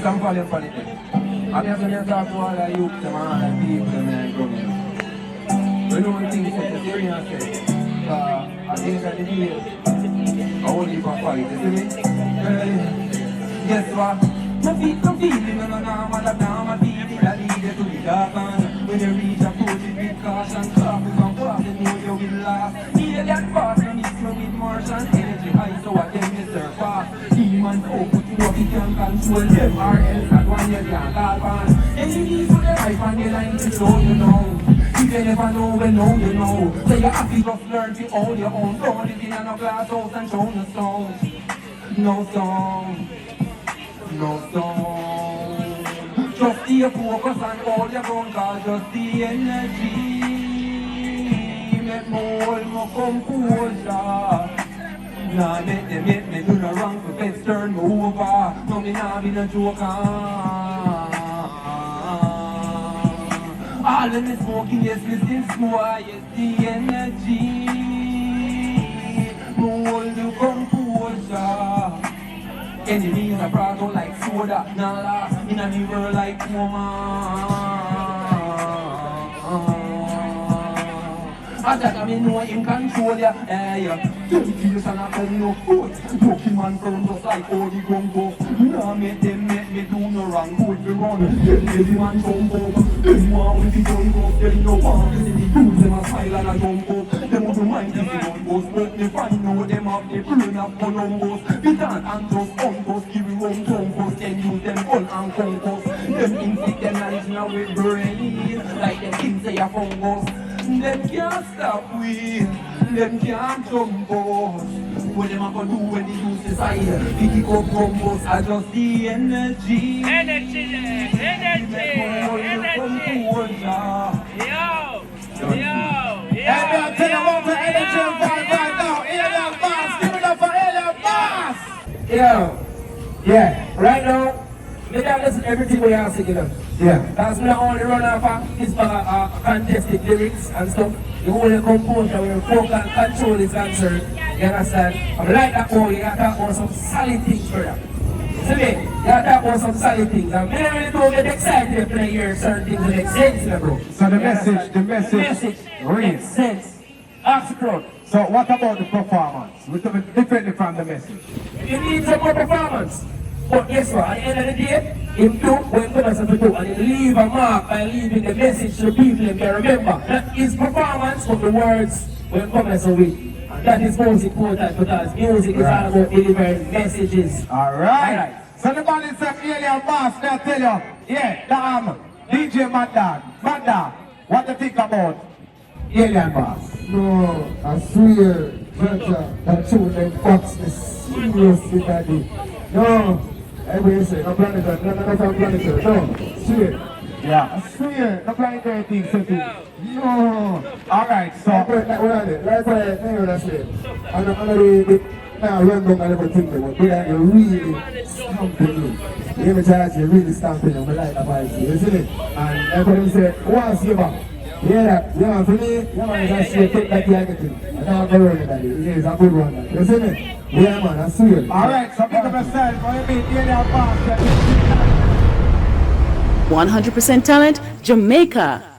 some volume for it. I'm just going to talk to all the youth, them all the people, them and come here. We don't think it's a serious thing. At the end of the day, I only for fight, you see me? Guess what? My feet don't feel it, no, my feet that lead you to the dark man. When you reach a approach it with caution, clock is on cross, you know you will last. Alien boss, no mix me with Martian energy high, so I them is their fast. Demons put you up, you can't control them, or else that one you can't call on. Enemies to the right on the line to show you know. If you never know, well know you know. So you have to just learn to own your own. Don't live in a glass house and show no song. No song. No song. Just stay focused on all your gun, cause just the energy. Make more composure. Nah, make me do the wrong for best turn me over. No, me nah be no joker. All of me smoking, yes, me still smoke, yes, the energy. Hold the composure. Enemies are brought out like soda, now last in a river like woman. I that I know him control ya, temptation I tell no foot. Pokemon firm just like all the gumbo. Nah make them make me do no wrong, good me run. Every man jump up, them want with the gun go. Them no want to see the dudes, them a smile and a jump up. Them don't mind if the gun goes, but me find out them have the brain of Columbus. We can't antos, uncos, give you one trumpus. Then use them gun and concuss. Them inflict them knives now with brain, like them things say a fungus. Them can't stop we, them can't jump us. What them a gonna do when they use the side? Pick it up from us, adjust the energy. Energy. Yo. Hey, man, tell you about the energy vibe right now. Alien Boss, give it up for Alien Boss. Yo, yeah, right now, me don't listen to everything we are singing. Yeah. That's me only run off of this contested lyrics and stuff. The only composure where vocal control is concerned. You understand? I'm like that boy, you gotta talk about some solid things for that. See me? You gotta talk about some solid things. And me really don't get excited when I hear certain things that make sense, bro. So the message makes sense. Ask the crowd. So what about the performance? We're coming differently from the message. You need some more performance. But guess what? At the end of the day, him do what he comes to do, and he leave a mark by leaving the message to the people and can remember that his performance of the words will come as a way. And that is most important because music is all about delivering messages. Alright. So the man is an Alien Boss, they'll tell you, yeah, DJ Mad Dog, what do you think about Alien Boss? No, I swear, that tune them fucks me seriously, daddy. No. Everybody say, no planetary, no planetary, no, swear. Yeah. I swear, no planetary thing, no. Alright, so. What are they? Like I said, I'm not now run down and everything, but they're really stamping me. Every time you really stamping them, I like that vibe, you see it? And everybody say, what's your back? Yeah, yeah, for me, yeah, man, that's straight, take that everything. I don't go wrong with that, it is a good one, you see me? Yeah, man, I swear. Alright, so pick up yourself, for you meet Alien Boss. 100% talent, Jamaica.